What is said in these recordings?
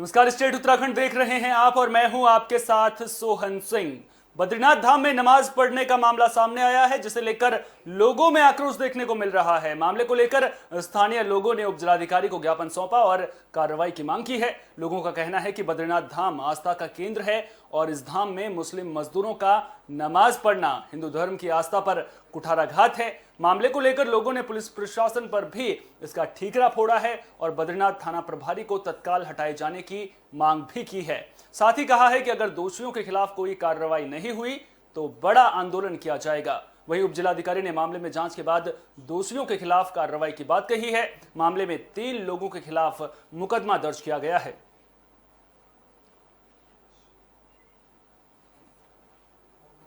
नमस्कार, स्टेट उत्तराखंड देख रहे हैं आप और मैं हूं आपके साथ सोहन सिंह। बद्रीनाथ धाम में नमाज पढ़ने का मामला सामने आया है, जिसे लेकर लोगों में आक्रोश देखने को मिल रहा है। मामले को लेकर स्थानीय लोगों ने उपजिलाधिकारी को ज्ञापन सौंपा और कार्रवाई की मांग की है। लोगों का कहना है कि बद्रीनाथ धाम आस्था का केंद्र है और इस धाम में मुस्लिम मजदूरों का नमाज पढ़ना हिंदू धर्म की आस्था पर कुठाराघात है। मामले को लेकर लोगों ने पुलिस प्रशासन पर भी इसका ठीकरा फोड़ा है और बद्रीनाथ थाना प्रभारी को तत्काल हटाए जाने की मांग भी की है। साथ ही कहा है कि अगर दोषियों के खिलाफ कोई कार्रवाई नहीं हुई तो बड़ा आंदोलन किया जाएगा। वहीं उपजिलाधिकारी ने मामले में जांच के बाद दोषियों के खिलाफ कार्रवाई की बात कही है। मामले में 3 लोगों के खिलाफ मुकदमा दर्ज किया गया है।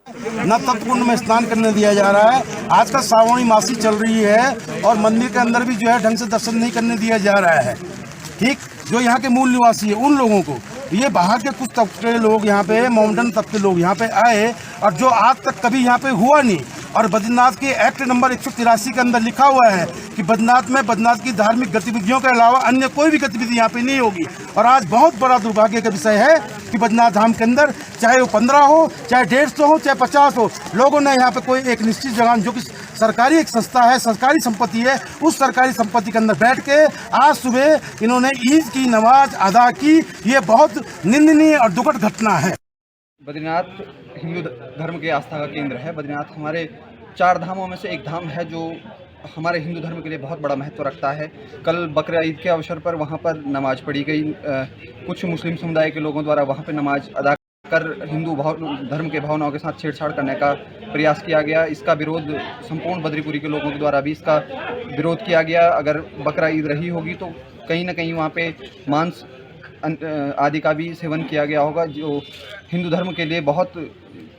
न तप्त कुंड में स्नान करने दिया जा रहा है। आजकल श्रावणी मासी चल रही है और मंदिर के अंदर भी जो है ढंग से दर्शन नहीं करने दिया जा रहा है। ठीक, जो यहाँ के मूल निवासी है उन लोगों को, ये बाहर के कुछ तबके के लोग यहाँ पे, मॉडर्न तबके के लोग यहाँ पे आए और जो आज तक कभी यहाँ पे हुआ नहीं। और बद्रीनाथ के एक्ट नंबर 183 के अंदर लिखा हुआ है कि बद्रीनाथ की धार्मिक गतिविधियों के अलावा अन्य कोई भी गतिविधि यहाँ पे नहीं होगी। और आज बहुत बड़ा दुर्भाग्य का विषय है कि बद्रीनाथ धाम के अंदर चाहे वो 15 हो, चाहे 150 हो, चाहे 50 हो, लोगों ने यहाँ पे कोई एक निश्चित जगह, जो कि सरकारी एक संस्था है, सरकारी संपत्ति है, उस सरकारी संपत्ति के अंदर बैठ के आज सुबह इन्होंने ईद की नमाज अदा की। ये बहुत निंदनीय और दुखद घटना है। बद्रीनाथ हिंदू धर्म के आस्था का केंद्र है। बद्रीनाथ हमारे 4 धामों में से एक धाम है जो हमारे हिंदू धर्म के लिए बहुत बड़ा महत्व रखता है। कल बकरा ईद के अवसर पर वहाँ पर नमाज पढ़ी गई। कुछ मुस्लिम समुदाय के लोगों द्वारा वहाँ पर नमाज अदा कर हिंदू धर्म के भावनाओं के साथ छेड़छाड़ करने का प्रयास किया गया। इसका विरोध संपूर्ण बद्रीपुरी के लोगों के द्वारा भी इसका विरोध किया गया। अगर बकरा ईद रही होगी तो कहीं ना कहीं वहाँ पे मांस आदि का भी सेवन किया गया होगा, जो हिंदू धर्म के लिए बहुत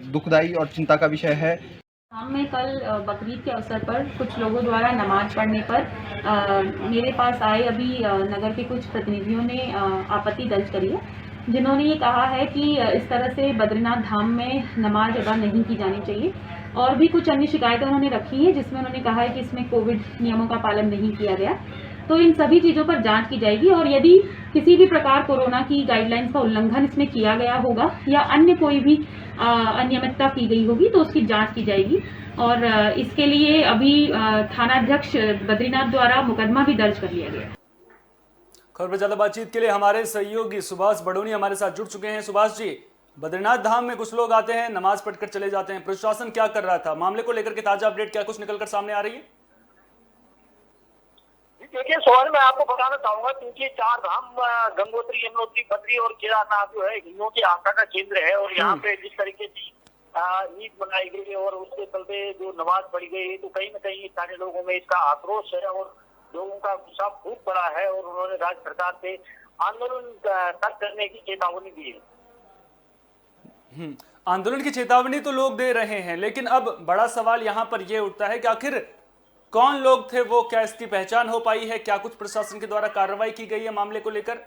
दुखदाई और चिंता का विषय है। धाम में कल बकरीद के अवसर पर कुछ लोगों द्वारा नमाज पढ़ने पर मेरे पास आए अभी नगर के कुछ प्रतिनिधियों ने आपत्ति दर्ज करी है, जिन्होंने ये कहा है कि इस तरह से बद्रीनाथ धाम में नमाज अदा नहीं की जानी चाहिए। और भी कुछ अन्य शिकायतें उन्होंने रखी है, जिसमें उन्होंने कहा है कि इसमें कोविड नियमों का पालन नहीं किया गया। तो इन सभी चीज़ों पर जांच की जाएगी और यदि किसी भी प्रकार कोरोना की गाइडलाइंस का उल्लंघन इसमें किया गया होगा या अन्य कोई भी अनियमितता की गई होगी तो उसकी जांच की जाएगी। और इसके लिए अभी थानाध्यक्ष बद्रीनाथ द्वारा मुकदमा भी दर्ज कर लिया गया। खबर पर ज्यादा बातचीत के लिए हमारे सहयोगी सुभाष बड़ोनी हमारे साथ जुड़ चुके हैं। सुभाष जी, बद्रीनाथ धाम में कुछ लोग आते हैं, नमाज पढ़कर चले जाते हैं, प्रशासन क्या कर रहा था? मामले को लेकर के ताजा अपडेट क्या कुछ निकलकर सामने आ रही है? देखिए सोहन, मैं आपको बताना चाहूंगा, क्योंकि 4 धाम गंगोत्री, यमुनोत्री, बद्री और केदारनाथ जो है हिंदुओं की आस्था का केंद्र है। और यहाँ पे जिस तरीके की ईद मनाई गई और उसके चलते जो नमाज पढ़ी गई, तो कहीं न कहीं स्थानीय लोगों में इसका आक्रोश है और लोगों का गुस्सा खूब बड़ा है और उन्होंने राज्य सरकार से आंदोलन तक करने की चेतावनी दी है। आंदोलन की चेतावनी तो लोग दे रहे हैं, लेकिन अब बड़ा सवाल यहाँ पर यह उठता है कि आखिर कौन लोग थे वो? क्या इसकी पहचान हो पाई है? क्या कुछ प्रशासन के द्वारा कार्रवाई की गई है मामले को लेकर?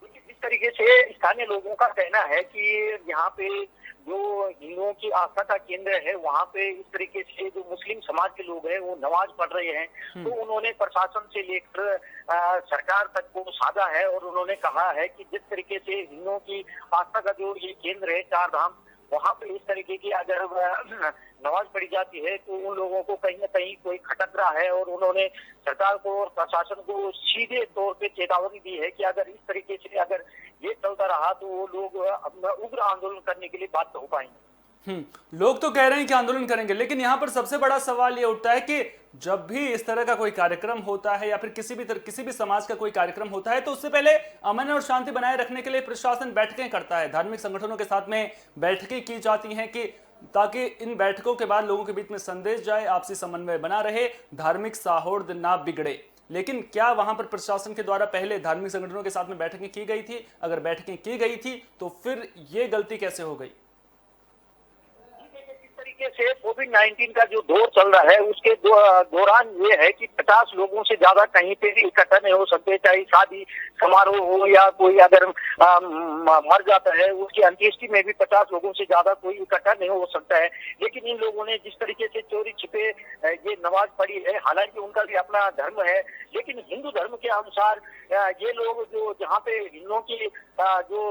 जिस तरीके से स्थानीय लोगों का कहना है कि यहाँ पे जो हिंदुओं की आस्था का केंद्र है, वहाँ पे इस तरीके से जो मुस्लिम समाज के लोग हैं वो नमाज पढ़ रहे हैं, तो उन्होंने प्रशासन से लेकर सरकार तक को साधा है और उन्होंने कहा है कि जिस तरीके से हिंदुओं की आस्था का जो ये केंद्र है 4 धाम, वहाँ पे इस तरीके की अगर नमाज पढ़ी जाती है तो उन लोगों को कहीं न कहीं कोई खटक रहा है। और उन्होंने सरकार को और प्रशासन को सीधे तौर पे चेतावनी दी है कि अगर इस तरीके से अगर ये चलता रहा तो वो लोग अपना उग्र आंदोलन करने के लिए बाध्य हो पाएंगे। लोग तो कह रहे हैं कि आंदोलन करेंगे, लेकिन यहाँ पर सबसे बड़ा सवाल ये उठता है कि जब भी इस तरह का कोई कार्यक्रम होता है या फिर किसी भी समाज का कोई कार्यक्रम होता है तो उससे पहले अमन और शांति बनाए रखने के लिए प्रशासन बैठकें करता है, धार्मिक संगठनों के साथ में बैठकें की जाती हैं कि ताकि इन बैठकों के बाद लोगों के बीच में संदेश जाए, आपसी समन्वय बना रहे, धार्मिक सौहार्द ना बिगड़े। लेकिन क्या वहां पर प्रशासन के द्वारा पहले धार्मिक संगठनों के साथ में बैठकें की गई थी? अगर बैठकें की गई थी तो फिर ये गलती कैसे हो गई? तरीके से कोविड-19 का जो दौर चल रहा है उसके दौरान ये है कि 50 लोगों से ज्यादा कहीं पे भी इकट्ठा नहीं हो सकते, चाहे शादी समारोह हो या कोई अगर मर जाता है उसकी अंत्येष्टि में भी 50 लोगों से ज्यादा कोई इकट्ठा नहीं हो सकता है। लेकिन इन लोगों ने जिस तरीके से चोरी छिपे ये नमाज पढ़ी है, हालांकि उनका भी अपना धर्म है, लेकिन हिंदू धर्म के अनुसार ये लोग जो जहाँ पे हिंदुओं की जो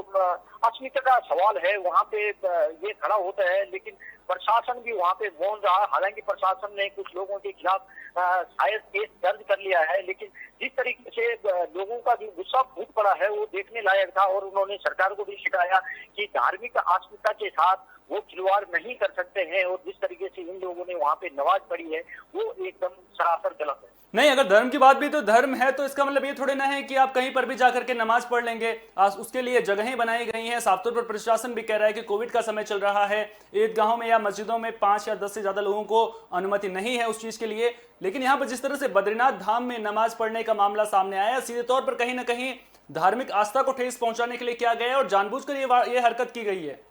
अस्मिता का सवाल है वहाँ पे ये खड़ा होता है, लेकिन प्रशासन भी वहाँ पे मौन रहा। हालांकि प्रशासन ने कुछ लोगों के खिलाफ शायद केस दर्ज कर लिया है, लेकिन जिस तरीके से लोगों का जो गुस्सा फूट पड़ा है वो देखने लायक था और उन्होंने सरकार को भी शिकाया कि धार्मिक अस्मिता के साथ वो खिलवाड़ नहीं कर सकते हैं और जिस तरीके से इन लोगों ने वहाँ पे नमाज पढ़ी है वो एकदम सरासर गलत है। नहीं, अगर धर्म की बात भी तो धर्म है, तो इसका मतलब ये थोड़े ना है कि आप कहीं पर भी जाकर के नमाज पढ़ लेंगे। उसके लिए जगहें बनाई गई हैं। साफ तौर पर प्रशासन भी कह रहा है कि कोविड का समय चल रहा है, ईदगाहों में या मस्जिदों में 5 या 10 से ज्यादा लोगों को अनुमति नहीं है उस चीज के लिए। लेकिन यहाँ पर जिस तरह से बद्रीनाथ धाम में नमाज पढ़ने का मामला सामने आया, सीधे तौर पर कहीं ना कहीं धार्मिक आस्था को ठेस पहुंचाने के लिए किया गया है और जानबूझकर ये हरकत की गई है।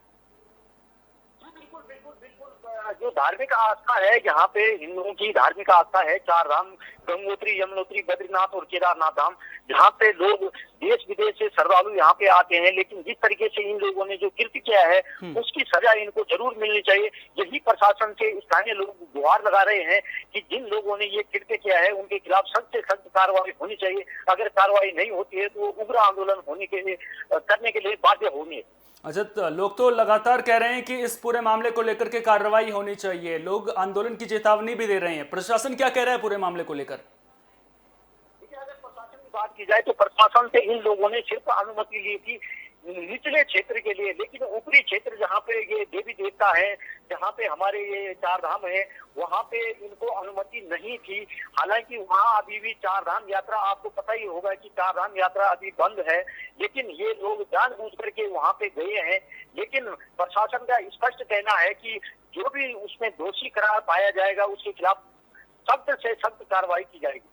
जो धार्मिक आस्था है, यहाँ पे हिंदुओं की धार्मिक आस्था है, 4 धाम गंगोत्री, यमुनोत्री, बद्रीनाथ और केदारनाथ धाम, जहाँ पे लोग देश विदेश से श्रद्धालु यहाँ पे आते हैं। लेकिन जिस तरीके से इन लोगों ने जो कृत्य किया है उसकी सजा इनको जरूर मिलनी चाहिए। यही प्रशासन से स्थानीय लोग गुहार लगा रहे हैं कि जिन लोगों ने ये कृत्य किया है उनके खिलाफ सख्त से सख्त कार्रवाई होनी चाहिए। अगर कार्रवाई नहीं होती है तो उग्र आंदोलन करने के लिए बाध्य होंगे। अच्छा, तो लोग तो लगातार कह रहे हैं कि इस पूरे मामले को लेकर के कार्रवाई होनी चाहिए, लोग आंदोलन की चेतावनी भी दे रहे हैं। प्रशासन क्या कह रहा है पूरे मामले को लेकर? अगर प्रशासन की बात की जाए तो प्रशासन से इन लोगों ने सिर्फ अनुमति ली थी निचले क्षेत्र के लिए, लेकिन ऊपरी क्षेत्र जहाँ पे ये देवी देवता है, जहाँ पे हमारे ये 4 धाम है, वहाँ पे इनको अनुमति नहीं थी। हालांकि वहाँ अभी भी 4 धाम यात्रा, आपको पता ही होगा कि 4 धाम यात्रा अभी बंद है, लेकिन ये लोग जानबूझ करके वहाँ पे गए हैं। लेकिन प्रशासन का स्पष्ट कहना है कि जो भी उसमें दोषी करार पाया जाएगा उसके खिलाफ सख्त से सख्त कार्रवाई की जाएगी।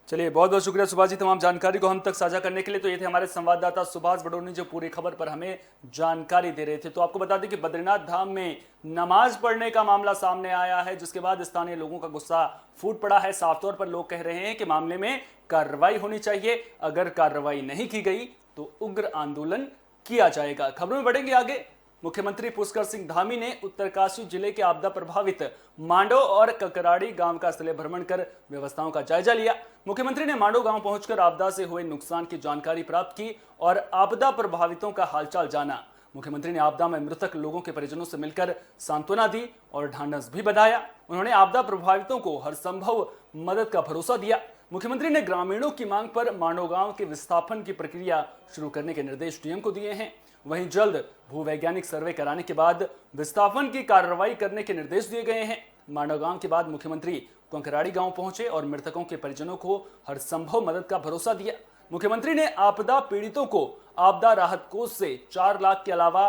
चलिए, बहुत बहुत शुक्रिया सुभाष जी तमाम जानकारी को हम तक साझा करने के लिए। तो ये थे हमारे संवाददाता सुभाष बडोनी जो पूरी खबर पर हमें जानकारी दे रहे थे। तो आपको बता दें कि बद्रीनाथ धाम में नमाज पढ़ने का मामला सामने आया है, जिसके बाद स्थानीय लोगों का गुस्सा फूट पड़ा है। साफ तौर पर लोग कह रहे हैं कि मामले में कार्रवाई होनी चाहिए, अगर कार्रवाई नहीं की गई तो उग्र आंदोलन किया जाएगा। खबरों में बढ़ेंगे आगे। मुख्यमंत्री पुष्कर सिंह धामी ने उत्तरकाशी जिले के आपदा प्रभावित मांडो और ककराड़ी गांव का स्थलीय भ्रमण कर व्यवस्थाओं का जायजा लिया। मुख्यमंत्री ने मांडो गांव पहुंचकर आपदा से हुए नुकसान की जानकारी प्राप्त की और आपदा प्रभावितों का हालचाल जाना। मुख्यमंत्री ने आपदा में मृतक लोगों के परिजनों से मिलकर सांत्वना दी और ढांढस भी बंधाया। उन्होंने आपदा प्रभावितों को हर संभव मदद का भरोसा दिया। मुख्यमंत्री ने ग्रामीणों की मांग पर मांडो गांव के विस्थापन की प्रक्रिया शुरू करने के निर्देश डीएम को दिए हैं। वहीं जल्द भूवैज्ञानिक सर्वे कराने के बाद विस्थापन की कार्रवाई करने के निर्देश दिए गए हैं। मांडो गांव के बाद मुख्यमंत्री कंकराड़ी गांव पहुंचे और मृतकों के परिजनों को हर संभव मदद का भरोसा दिया। मुख्यमंत्री ने आपदा पीड़ितों को आपदा राहत कोष से 4 लाख के अलावा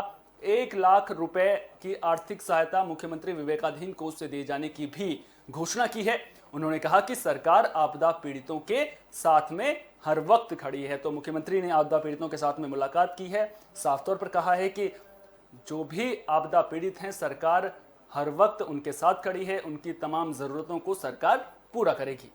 1 लाख रुपए की आर्थिक सहायता मुख्यमंत्री विवेकाधीन कोष से दिए जाने की भी घोषणा की है। उन्होंने कहा कि सरकार आपदा पीड़ितों के साथ में हर वक्त खड़ी है। तो मुख्यमंत्री ने आपदा पीड़ितों के साथ में मुलाकात की है, साफ तौर पर कहा है कि जो भी आपदा पीड़ित हैं सरकार हर वक्त उनके साथ खड़ी है, उनकी तमाम जरूरतों को सरकार पूरा करेगी।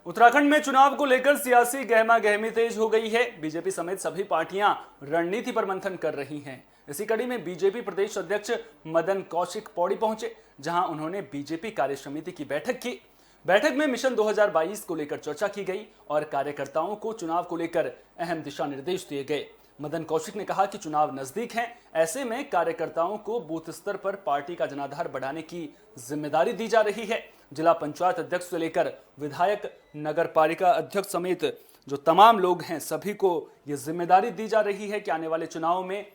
उत्तराखंड में चुनाव को लेकर सियासी गहमा गहमी तेज हो गई है। बीजेपी समेत सभी पार्टियां रणनीति पर मंथन कर रही हैं। इसी कड़ी में बीजेपी प्रदेश अध्यक्ष मदन कौशिक पौड़ी पहुंचे, जहां उन्होंने बीजेपी कार्यसमिति की बैठक की। बैठक में मिशन 2022 को लेकर चर्चा की गई और कार्यकर्ताओं को चुनाव को लेकर अहम दिशा निर्देश दिए गए। मदन कौशिक ने कहा कि चुनाव नजदीक हैं, ऐसे में कार्यकर्ताओं को बूथ स्तर पर पार्टी का जनाधार बढ़ाने की जिम्मेदारी दी जा रही है। जिला पंचायत अध्यक्ष से लेकर विधायक, नगर पालिका अध्यक्ष समेत जो तमाम लोग हैं सभी को ये जिम्मेदारी दी जा रही है कि आने वाले चुनाव में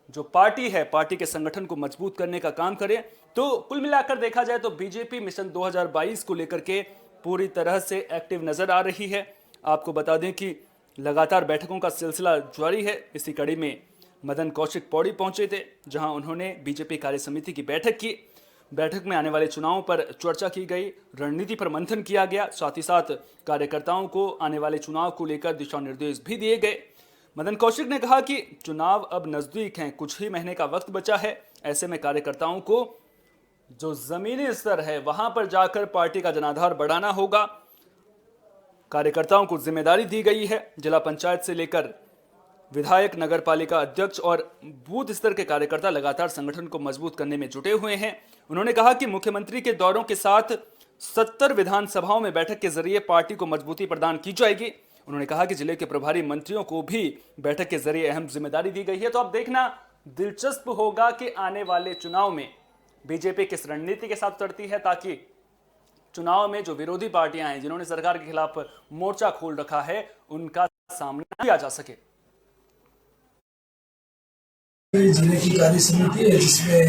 जो पार्टी है, पार्टी के संगठन को मजबूत करने का काम करे। तो कुल मिलाकर देखा जाए तो बीजेपी मिशन 2022 को लेकर के पूरी तरह से एक्टिव नजर आ रही है। आपको बता दें कि लगातार बैठकों का सिलसिला जारी है। इसी कड़ी में मदन कौशिक पौड़ी पहुंचे थे, जहां उन्होंने बीजेपी कार्यसमिति की बैठक की। बैठक में आने वाले चुनावों पर चर्चा की गई, रणनीति पर मंथन किया गया, साथ ही साथ कार्यकर्ताओं को आने वाले चुनाव को लेकर दिशा निर्देश भी दिए गए। मदन कौशिक ने कहा कि चुनाव अब नजदीक हैं, कुछ ही महीने का वक्त बचा है। ऐसे में कार्यकर्ताओं को जो जमीनी स्तर है वहां पर जाकर पार्टी का जनाधार बढ़ाना होगा। कार्यकर्ताओं को जिम्मेदारी दी गई है। जिला पंचायत से लेकर विधायक, नगर पालिका अध्यक्ष और बूथ स्तर के कार्यकर्ता लगातार संगठन को मजबूत करने में जुटे हुए हैं। उन्होंने कहा कि मुख्यमंत्री के दौरों के साथ 70 विधानसभाओं में बैठक के जरिए पार्टी को मजबूती प्रदान की जाएगी। उन्होंने कहा कि जिले के प्रभारी मंत्रियों को भी बैठक के जरिए अहम जिम्मेदारी दी गई है। तो अब देखना दिलचस्प होगा कि आने वाले चुनाव में बीजेपी किस रणनीति के साथ उतरती है, ताकि चुनाव में जो विरोधी पार्टियां हैं जिन्होंने सरकार के खिलाफ मोर्चा खोल रखा है उनका सामना किया जा सके। जिले की कार्य समिति है जिसमें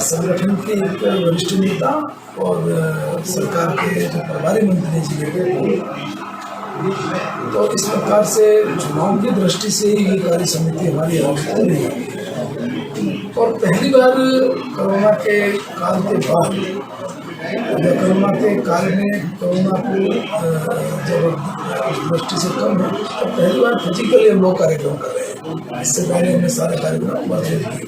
संगठन के एक वरिष्ठ नेता और सरकार के जो प्रभारी मंत्री जिले के, तो इस प्रकार से चुनाव की दृष्टि से ही ये कार्य समिति हमारी आयोजित हो रही है। और पहली बार कोरोना के काल के बाद, कोरोना के काल में कोरोना को जब दृष्टि से कम है तो पहली बार फिजिकली हम लोग कार्यक्रम कर रहे हैं। इससे पहले हमने सारे कार्यक्रम वर्चुअल किए,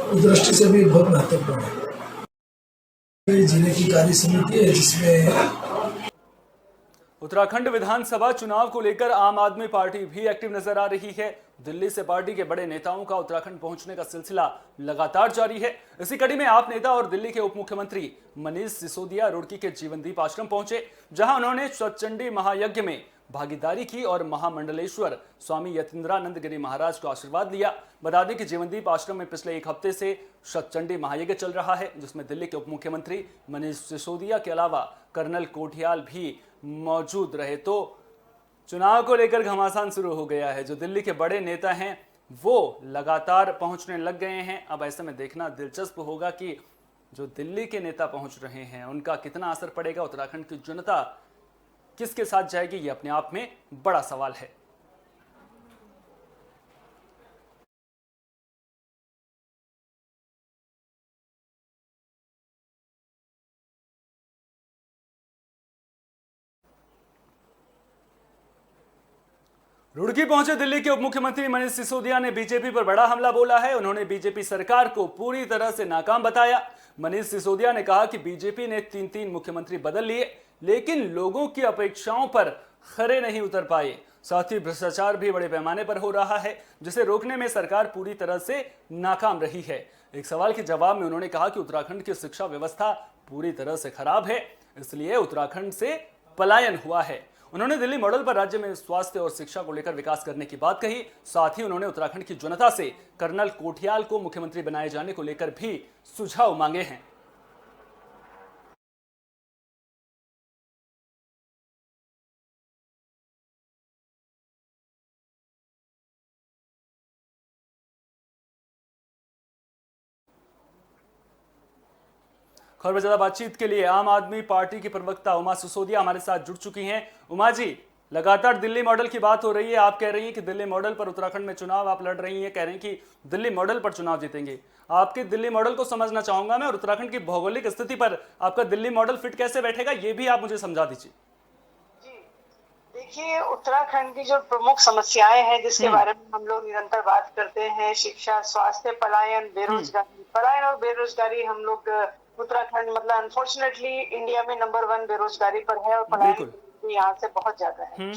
उस दृष्टि से भी बहुत महत्वपूर्ण है। जिले की कार्य समिति है जिसमें उत्तराखंड विधानसभा चुनाव को लेकर आम आदमी पार्टी भी एक्टिव नजर आ रही है। दिल्ली से पार्टी के बड़े नेताओं का उत्तराखंड पहुंचने का सिलसिला लगातार जारी है। इसी कड़ी में आप नेता और दिल्ली के उप मुख्यमंत्री मनीष सिसोदिया रुड़की के जीवनदीप आश्रम पहुंचे, जहां उन्होंने स्वच्छंडी महायज्ञ में भागीदारी की और महामंडलेश्वर स्वामी यतीन्द्रानंद गिरी महाराज को आशीर्वाद लिया। बता दें कि जीवनदीप आश्रम में पिछले एक हफ्ते से स्वच्छंडी महायज्ञ चल रहा है, जिसमें दिल्ली के उप मुख्यमंत्री मनीष सिसोदिया के अलावा कर्नल कोठियाल भी मौजूद रहे। तो चुनाव को लेकर घमासान शुरू हो गया है। जो दिल्ली के बड़े नेता हैं वो लगातार पहुंचने लग गए हैं। अब ऐसे में देखना दिलचस्प होगा कि जो दिल्ली के नेता पहुंच रहे हैं उनका कितना असर पड़ेगा, उत्तराखंड की जनता किसके साथ जाएगी, ये अपने आप में बड़ा सवाल है। रुड़की पहुंचे दिल्ली के उप मुख्यमंत्री मनीष सिसोदिया ने बीजेपी पर बड़ा हमला बोला है। उन्होंने बीजेपी सरकार को पूरी तरह से नाकाम बताया। मनीष सिसोदिया ने कहा कि बीजेपी ने 3 मुख्यमंत्री बदल लिए, लेकिन लोगों की अपेक्षाओं पर खरे नहीं उतर पाए। साथ ही भ्रष्टाचार भी बड़े पैमाने पर हो रहा है, जिसे रोकने में सरकार पूरी तरह से नाकाम रही है। एक सवाल के जवाब में उन्होंने कहा कि उत्तराखंड की शिक्षा व्यवस्था पूरी तरह से खराब है, इसलिए उत्तराखंड से पलायन हुआ है। उन्होंने दिल्ली मॉडल पर राज्य में स्वास्थ्य और शिक्षा को लेकर विकास करने की बात कही। साथ ही उन्होंने उत्तराखंड की जनता से कर्नल कोठियाल को मुख्यमंत्री बनाए जाने को लेकर भी सुझाव मांगे हैं। खबर पर ज्यादा बातचीत के लिए आम आदमी पार्टी की प्रवक्ता उमा सिसोदिया हमारे साथ जुड़ चुकी हैं। उमा जी, लगातार दिल्ली मॉडल की बात हो रही है। आप कह रही हैं कि दिल्ली मॉडल पर उत्तराखंड में चुनाव आप लड़ रही हैं, कह रही हैं कि दिल्ली मॉडल पर चुनाव जीतेंगे। आपके दिल्ली मॉडल को समझना चाहूंगा मैं, और उत्तराखंड की भौगोलिक स्थिति पर आपका दिल्ली मॉडल फिट कैसे बैठेगा, ये भी आप मुझे समझा दीजिए। देखिए, उत्तराखंड की जो प्रमुख समस्याएं हैं जिसके बारे में हम लोग निरंतर बात करते हैं, शिक्षा, स्वास्थ्य, पलायन, बेरोजगारी। पलायन और बेरोजगारी हम लोग उत्तराखंड मतलब अनफॉर्चुनेटली इंडिया में नंबर 1 बेरोजगारी पर है और पलायन यहाँ से बहुत ज्यादा है।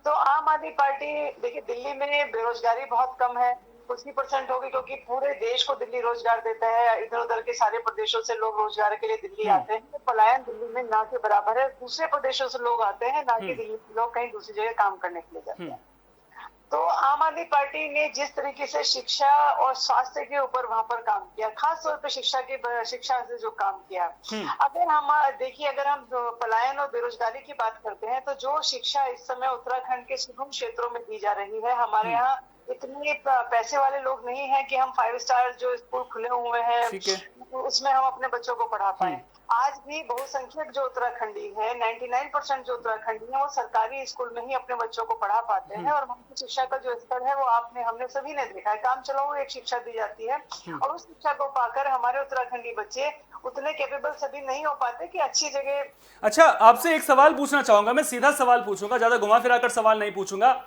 तो आम आदमी पार्टी, देखिए दिल्ली में बेरोजगारी बहुत कम है, कुछ ही % होगी, क्योंकि पूरे देश को दिल्ली रोजगार देता है। इधर उधर के सारे प्रदेशों से लोग रोजगार के लिए दिल्ली आते हैं। तो पलायन दिल्ली में ना के बराबर है। दूसरे प्रदेशों से लोग आते हैं, ना कि दिल्ली के लोग कहीं दूसरी जगह काम करने के लिए जाते हैं। तो आम आदमी पार्टी ने जिस तरीके से शिक्षा और स्वास्थ्य के ऊपर वहां पर काम किया, खास तौर पे शिक्षा से जो काम किया, अगर हम देखिए, अगर हम पलायन और बेरोजगारी की बात करते हैं तो जो शिक्षा इस समय उत्तराखंड के सुगम क्षेत्रों में दी जा रही है, हमारे यहाँ इतने पैसे वाले लोग नहीं हैं कि हम 5 स्टार जो स्कूल खुले हुए हैं उसमें हम अपने बच्चों को पढ़ा पाए। आज भी बहुसंख्यक जो उत्तराखंडी है, 99% जो उत्तराखंडी है, वो सरकारी स्कूल में ही अपने बच्चों को पढ़ा पाते हैं। और वहाँ की शिक्षा का जो स्तर है वो हमने सभी ने देखा है। काम चलाओ एक शिक्षा दी जाती है, और उस शिक्षा को पाकर हमारे उत्तराखंडी बच्चे उतने कैपेबल सभी नहीं हो पाते कि अच्छी जगह। अच्छा, आपसे एक सवाल पूछना चाहूंगा मैं, सीधा सवाल पूछूंगा, ज्यादा घुमा फिरा कर सवाल नहीं पूछूंगा।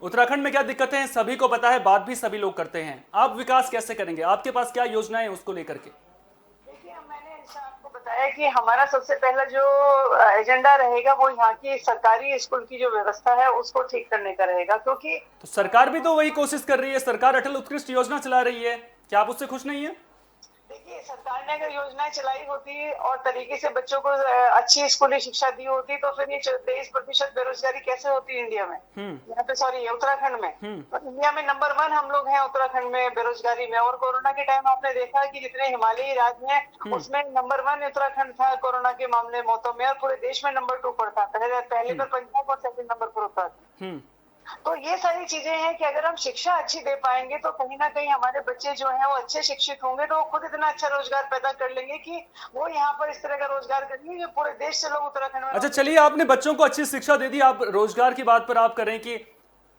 उत्तराखंड में क्या दिक्कतें हैं सभी को पता है, बात भी सभी लोग करते हैं। आप विकास कैसे करेंगे, आपके पास क्या योजनाएं हैं उसको लेकर के? देखिए, मैंने आपको बताया कि हमारा सबसे पहला जो एजेंडा रहेगा वो यहाँ की सरकारी स्कूल की जो व्यवस्था है उसको ठीक करने का रहेगा, क्योंकि तो सरकार भी तो वही कोशिश कर रही है, सरकार अटल उत्कृष्ट योजना चला रही है, क्या आप उससे खुश नहीं है? देखिए, सरकार ने अगर योजनाएं चलाई होती और तरीके से बच्चों को अच्छी स्कूली शिक्षा दी होती तो फिर ये 23% बेरोजगारी कैसे होती इंडिया में, यहाँ पे सॉरी उत्तराखंड में। तो इंडिया में नंबर 1 हम लोग हैं उत्तराखंड में बेरोजगारी में। और कोरोना के टाइम आपने देखा कि जितने हिमालयी राज्य हैं उसमें नंबर 1 उत्तराखंड था कोरोना के मामले मौतों में, और पूरे देश में नंबर 2 पर था। पहले पर पंजाब और सेकंड नंबर पर होता था। तो ये सारी चीजें हैं कि अगर हम शिक्षा अच्छी दे पाएंगे तो कहीं ना कहीं हमारे बच्चे जो हैं वो अच्छे शिक्षित होंगे तो वो खुद इतना अच्छा रोजगार पैदा कर लेंगे कि वो यहाँ पर इस तरह का रोजगार करेंगे कि पूरे देश से लोग उत्तराखंड में। अच्छा चलिए, आपने बच्चों को अच्छी शिक्षा दे दी, आप रोजगार की बात पर आप करें कि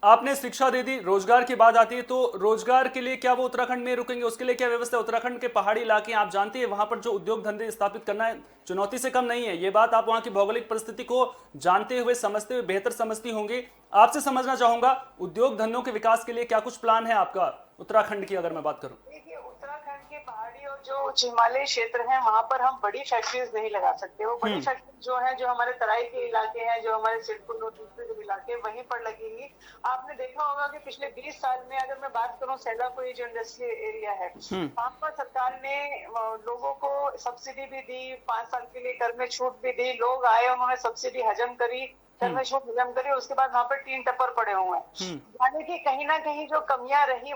आपने शिक्षा दे दी, रोजगार की बात आती है तो रोजगार के लिए क्या वो उत्तराखंड में रुकेंगे, उसके लिए क्या व्यवस्था है? उत्तराखंड के पहाड़ी इलाके आप जानते हैं, वहां पर जो उद्योग धंधे स्थापित करना है चुनौती से कम नहीं है। ये बात आप वहां की भौगोलिक परिस्थिति को जानते हुए समझते हुए बेहतर समझती होंगी। आपसे समझना चाहूंगा उद्योग धंधों के विकास के लिए क्या कुछ प्लान है आपका उत्तराखंड की, अगर मैं बात करूं? देखिए, उत्तराखंड के पहाड़ी और जो उच्च हिमालयी क्षेत्र हैं वहां पर हम बड़ी फैक्ट्रीज नहीं लगा सकते। वो बड़ी फैक्ट्री जो है जो हमारे तराई के इलाके हैं, जो हमारे सिडकुल और दूसरे जो इलाके वहीं पर लगेंगी। आपने देखा होगा कि पिछले 20 साल में अगर मैं बात करूं सेलापुरी जो इंडस्ट्रियल एरिया है वहां पर सरकार ने लोगों को सब्सिडी भी दी, 5 साल के लिए कर में छूट भी दी। लोग आए, उन्होंने सब्सिडी हजम करी, कर में छूट हजम करी, उसके बाद वहां पर 3 टप्पर पड़े हुए हैं। यानी कि कहीं ना कहीं जो कमियां रही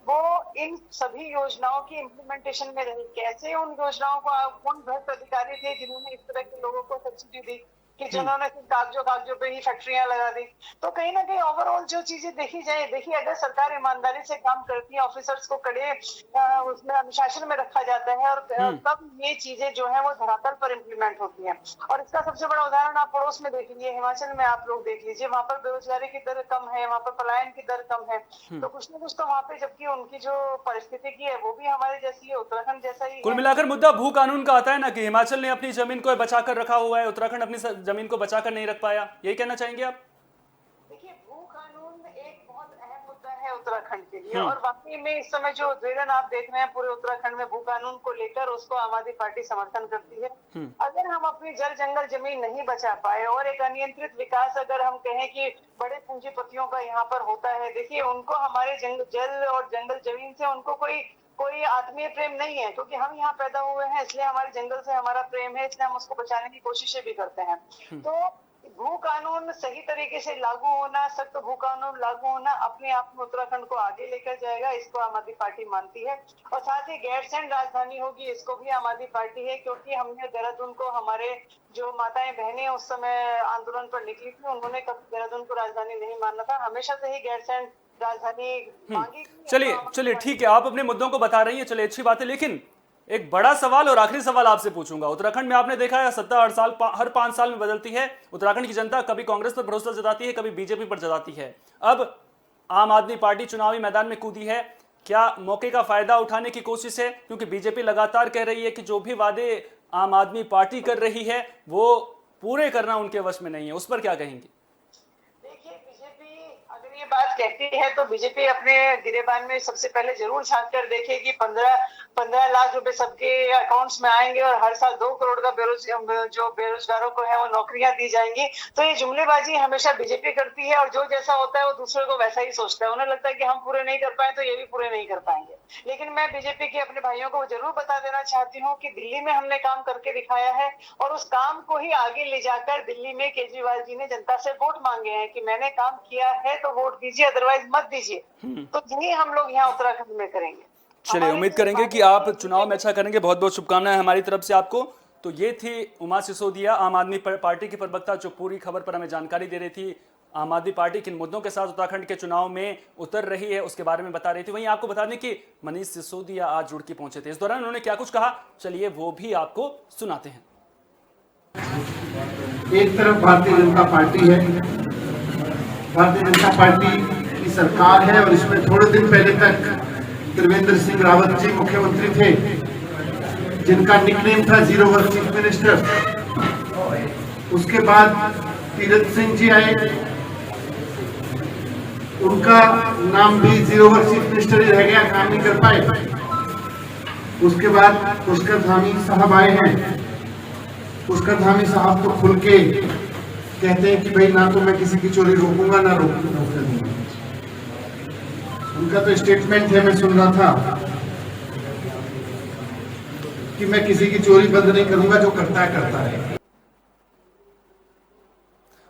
वो इन सभी योजनाओं की इम्प्लीमेंटेशन में रही। कैसे उन योजनाओं को कौन भ्रष्ट अधिकारी थे जिन्होंने इस तरह के लोगों को सब्सिडी दी कि जिन्होंने सिर्फ कागजों पे ही फैक्ट्रियां लगा दी। तो कहीं ना कहीं ओवरऑल जो चीजें देखी जाए, देखिए अगर सरकार ईमानदारी से काम करती है, ऑफिसर्स को कड़े उसमें अनुशासन में रखा जाता है और तब ये चीजें जो है वो धरातल पर इम्प्लीमेंट होती हैं। और इसका सबसे बड़ा उदाहरण आप पड़ोस में देख लीजिए, हिमाचल में आप लोग देख लीजिए, वहाँ पर बेरोजगारी की दर कम है, वहाँ पर पलायन की दर कम है। तो कुछ ना कुछ तो वहाँ पे, जबकि उनकी जो परिस्थिति की है वो भी हमारे जैसी है, उत्तराखंड जैसा ही। कुल मिलाकर मुद्दा भू कानून का आता है ना कि हिमाचल ने अपनी जमीन को बचा कर रखा हुआ है, उत्तराखंड अपनी जमीन को बचाकर नहीं रख पाया, यही कहना चाहेंगे आप? देखिए, भू कानून एक बहुत अहम मुद्दा है उत्तराखंड के लिए और वाकई में इस समय जो उद्वेलन आप देख रहे हैं पूरे उत्तराखंड में भू कानून को लेकर, उसको आम आदमी पार्टी समर्थन करती है। अगर हम अपनी जल जंगल जमीन नहीं बचा पाए और एक अनियंत्रित विकास अगर हम कहें कि बड़े पूंजीपतियों का यहाँ पर होता है, देखिए उनको हमारे जल और जंगल जमीन से उनको कोई आत्मीय प्रेम नहीं है, क्योंकि हम यहाँ पैदा हुए हैं इसलिए हमारे जंगल से हमारा प्रेम है, इसलिए हम उसको बचाने की कोशिशें भी करते हैं। तो भू कानून सही तरीके से लागू होना, सख्त भू कानून लागू होना अपने आप में उत्तराखंड को आगे लेकर जाएगा, इसको आम आदमी पार्टी मानती है। और साथ ही गैरसैंण राजधानी होगी, इसको भी आम आदमी पार्टी है, क्योंकि हमने देहरादून को, हमारे जो माताएं बहनें उस समय आंदोलन पर निकली थी, उन्होंने कभी देहरादून को राजधानी नहीं माना था, हमेशा से ही गैरसैंण राजधानी मांगी। चलिए ठीक है, आप अपने मुद्दों को बता रही हैं, चलिए अच्छी बात है। लेकिन एक बड़ा सवाल और आखिरी सवाल आपसे पूछूंगा। उत्तराखंड में आपने देखा है सत्ता हर 5 साल में बदलती है, उत्तराखंड की जनता कभी कांग्रेस पर भरोसा जताती है, कभी बीजेपी पर जताती है। अब आम आदमी पार्टी चुनावी मैदान में कूदी है, क्या मौके का फायदा उठाने की कोशिश है? क्योंकि बीजेपी लगातार कह रही है कि जो भी वादे आम आदमी पार्टी कर रही है वो पूरे करना उनके वश में नहीं है, उस पर क्या कहेंगे? ये बात कहती है तो बीजेपी अपने गिरेबान में सबसे पहले जरूर झांक कर देखेगी। 15 लाख रुपए सबके अकाउंट्स में आएंगे और हर साल 2 करोड़ का जो बेरोजगारों को है वो नौकरियां दी जाएंगी। तो ये जुमलेबाजी हमेशा बीजेपी करती है और जो जैसा होता है वो दूसरे को वैसा ही सोचता है। उन्हें लगता है कि हम पूरे नहीं कर पाए तो ये भी पूरे नहीं कर पाएंगे। लेकिन मैं बीजेपी के अपने भाइयों को जरूर बता देना चाहती हूँ कि दिल्ली में हमने काम करके दिखाया है और उस काम को ही आगे ले जाकर दिल्ली में केजरीवाल जी ने जनता से वोट मांगे हैं कि मैंने काम किया है तो वोट दीजिए, अदरवाइज मत दीजिए। तो यही हम लोग यहाँ उत्तराखंड में करेंगे। चलिए, उम्मीद करेंगे कि आप चुनाव में अच्छा करेंगे। बहुत बहुत शुभकामनाएं हमारी तरफ से आपको। तो ये थी उमा सिसोदिया, आम आदमी पार्टी की प्रवक्ता, जो पूरी खबर पर हमें जानकारी दे रही थी। आम आदमी पार्टी किन मुद्दों के साथ उत्तराखंड के चुनाव में उतर रही है उसके बारे में बता रही थी। वहीं आपको बता दें कि मनीष सिसोदिया आज जुड़ के पहुंचे थे। इस दौरान उन्होंने क्या कुछ कहा, चलिए वो भी आपको सुनाते हैं। एक तरफ भारतीय जनता पार्टी है, भारतीय जनता पार्टी की सरकार है और इसमें थोड़े दिन पहले तक त्रिवेंद्र सिंह रावत जी मुख्यमंत्री थे, जिनका निकनेम था जीरो वर्क चीफ मिनिस्टर। उसके बाद तीरथ सिंह जी आए, उनका नाम भी 0 वर्ष चीफ मिनिस्टर ही रह गया, काम नहीं कर पाए। उसके बाद पुष्कर धामी साहब आए हैं। पुष्कर धामी साहब तो खुल के कहते हैं कि भाई ना तो मैं किसी की चोरी रोकूंगा ना रोकूंगा। उनका तो स्टेटमेंट है, मैं सुन रहा था कि मैं किसी की चोरी बंद नहीं करूंगा, जो करता है करता है।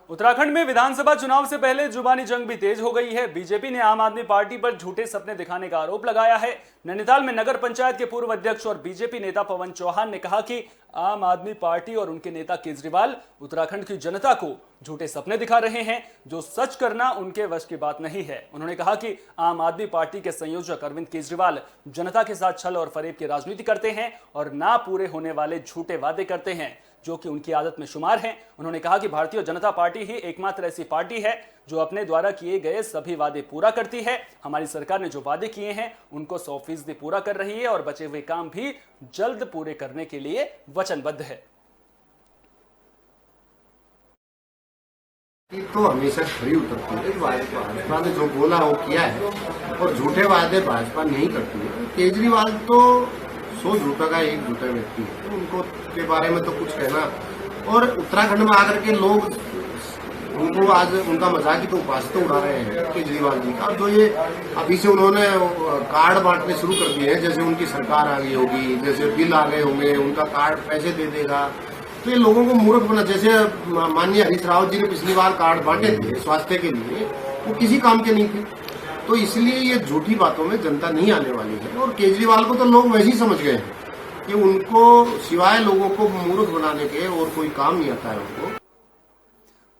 उत्तराखंड में विधानसभा चुनाव से पहले जुबानी जंग भी तेज हो गई है। बीजेपी ने आम आदमी पार्टी पर झूठे सपने दिखाने का आरोप लगाया है। नैनीताल में नगर पंचायत के पूर्व अध्यक्ष और बीजेपी नेता पवन चौहान ने कहा कि आम आदमी पार्टी और उनके नेता केजरीवाल उत्तराखंड की जनता को झूठे सपने दिखा रहे हैं, जो सच करना उनके वश की बात नहीं है। उन्होंने कहा कि आम आदमी पार्टी के संयोजक अरविंद केजरीवाल जनता के साथ छल और फरेब की राजनीति करते हैं और ना पूरे होने वाले झूठे वादे करते हैं, जो कि उनकी आदत में शुमार हैं। उन्होंने कहा कि भारतीय जनता पार्टी ही एकमात्र ऐसी पार्टी है जो अपने द्वारा किए गए सभी वादे पूरा करती है। हमारी सरकार ने जो वादे किए हैं उनको 100% पूरा कर रही है और बचे हुए काम भी जल्द पूरे करने के लिए वचनबद्ध है। तो हमेशा खरी उतरती है। भाजपा ने जो बोला वो किया है और झूठे वादे भाजपा नहीं करती है। केजरीवाल तो 100 झूठा का एक झूठा व्यक्ति है, तो उनको के बारे में तो कुछ कहना। और उत्तराखंड में आकर के लोग उनको आज उनका मजाक ही तो उपास तो उड़ा रहे हैं केजरीवाल जी का। जो ये अभी से उन्होंने कार्ड बांटने शुरू कर दिए हैं, जैसे उनकी सरकार आ गई होगी, जैसे बिल आ गए होंगे, उनका कार्ड पैसे दे देगा, तो ये लोगों को मूर्ख बना। जैसे माननीय हरीश रावत जी ने पिछली बार कार्ड बांटे थे स्वास्थ्य के लिए, वो किसी काम के नहीं थे। तो इसलिए ये झूठी बातों में जनता नहीं आने वाली है। और केजरीवाल को तो लोग वैसे ही समझ गए हैं कि उनको सिवाय लोगों को मूर्ख बनाने के और कोई काम नहीं आता है उनको।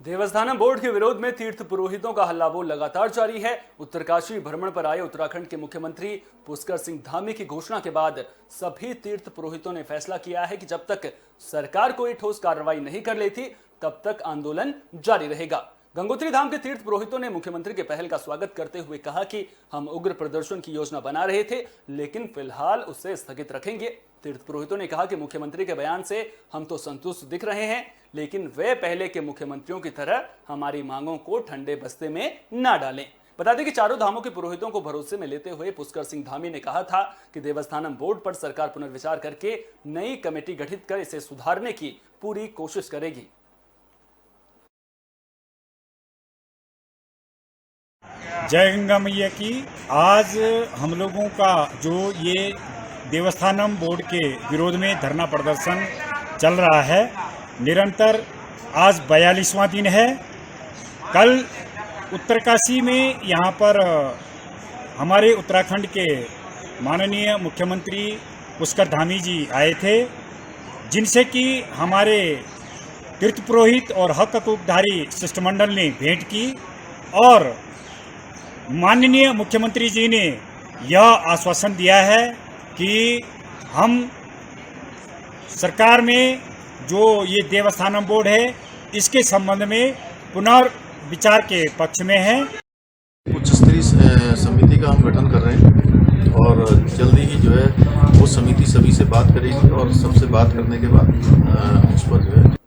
देवस्थानम बोर्ड के विरोध में तीर्थ पुरोहितों का हल्ला बोल लगातार जारी है। उत्तरकाशी भ्रमण पर आए उत्तराखंड के मुख्यमंत्री पुष्कर सिंह धामी की घोषणा के बाद सभी तीर्थ पुरोहितों ने फैसला किया है कि जब तक सरकार कोई ठोस कार्रवाई नहीं कर लेती तब तक आंदोलन जारी रहेगा। गंगोत्री धाम के तीर्थ पुरोहितों ने मुख्यमंत्री के पहल का स्वागत करते हुए कहा कि हम उग्र प्रदर्शन की योजना बना रहे थे, लेकिन फिलहाल उसे स्थगित रखेंगे। तीर्थ पुरोहितों ने कहा कि मुख्यमंत्री के बयान से हम तो संतुष्ट दिख रहे हैं, लेकिन वे पहले के मुख्यमंत्रियों की तरह हमारी मांगों को ठंडे बस्ते में ना डालें। बता दें कि चारों धामों के पुरोहितों को भरोसे में लेते हुए पुष्कर सिंह धामी ने कहा था कि देवस्थानम बोर्ड पर सरकार पुनर्विचार करके नई कमेटी गठित कर इसे सुधारने की पूरी कोशिश करेगी। जय गंगा मैया की। आज हम लोगों का जो ये देवस्थानम बोर्ड के विरोध में धरना प्रदर्शन चल रहा है, निरंतर आज 42वां दिन है। कल उत्तरकाशी में यहाँ पर हमारे उत्तराखंड के माननीय मुख्यमंत्री पुष्कर धामी जी आए थे, जिनसे कि हमारे तीर्थ पुरोहित और हक हकूकधारी शिष्टमंडल ने भेंट की और माननीय मुख्यमंत्री जी ने यह आश्वासन दिया है कि हम सरकार में जो ये देवस्थानम बोर्ड है इसके संबंध में पुनर्विचार के पक्ष में है। उच्च स्तरीय समिति का हम गठन कर रहे हैं और जल्दी ही जो है वो समिति सभी से बात करेगी और सबसे बात करने के बाद उस पर जो है।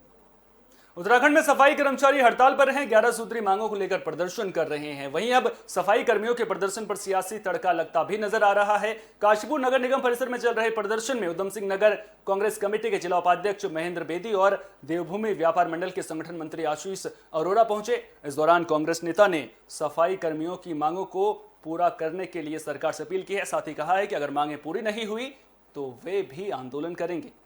उत्तराखंड में सफाई कर्मचारी हड़ताल पर हैं, 11 सूत्री मांगों को लेकर प्रदर्शन कर रहे हैं। वहीं अब सफाई कर्मियों के प्रदर्शन पर सियासी तड़का लगता भी नजर आ रहा है। काशीपुर नगर निगम परिसर में चल रहे प्रदर्शन में उधम सिंह नगर कांग्रेस कमेटी के जिला उपाध्यक्ष महेंद्र बेदी और देवभूमि व्यापार मंडल के संगठन मंत्री आशीष अरोड़ा पहुंचे। इस दौरान कांग्रेस नेता ने सफाई कर्मियों की मांगों को पूरा करने के लिए सरकार से अपील की है। साथ ही कहा है कि अगर मांगे पूरी नहीं हुई तो वे भी आंदोलन करेंगे।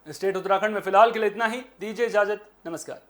स्टेट उत्तराखंड में फिलहाल के लिए इतना ही। दीजिए इजाजत, नमस्कार।